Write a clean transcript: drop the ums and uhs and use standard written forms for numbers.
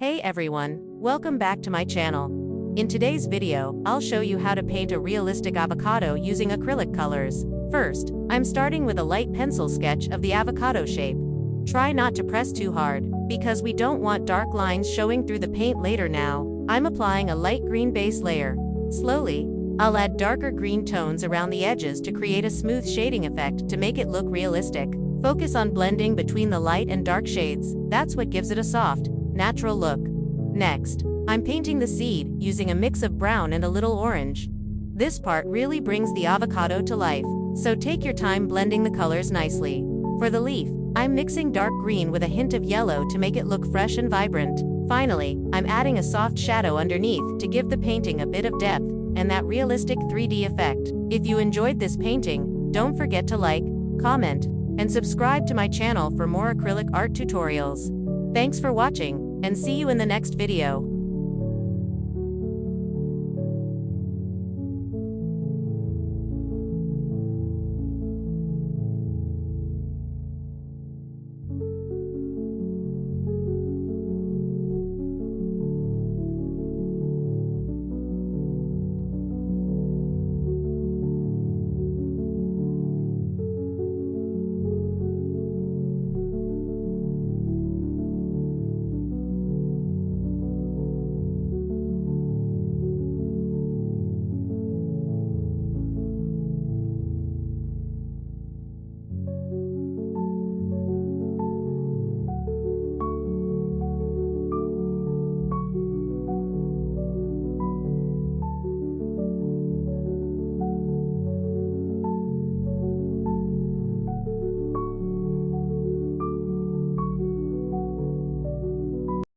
Hey everyone, welcome back to my channel. In today's video, I'll show you how to paint a realistic avocado using acrylic colors. First, I'm starting with a light pencil sketch of the avocado shape. Try not to press too hard, because we don't want dark lines showing through the paint later. Now, I'm applying a light green base layer. Slowly, I'll add darker green tones around the edges to create a smooth shading effect to make it look realistic. Focus on blending between the light and dark shades, that's what gives it a soft, natural look. Next, I'm painting the seed using a mix of brown and a little orange. This part really brings the avocado to life, so take your time blending the colors nicely. For the leaf, I'm mixing dark green with a hint of yellow to make it look fresh and vibrant. Finally, I'm adding a soft shadow underneath to give the painting a bit of depth and that realistic 3D effect. If you enjoyed this painting, don't forget to like, comment, and subscribe to my channel for more acrylic art tutorials. Thanks for watching, and see you in the next video.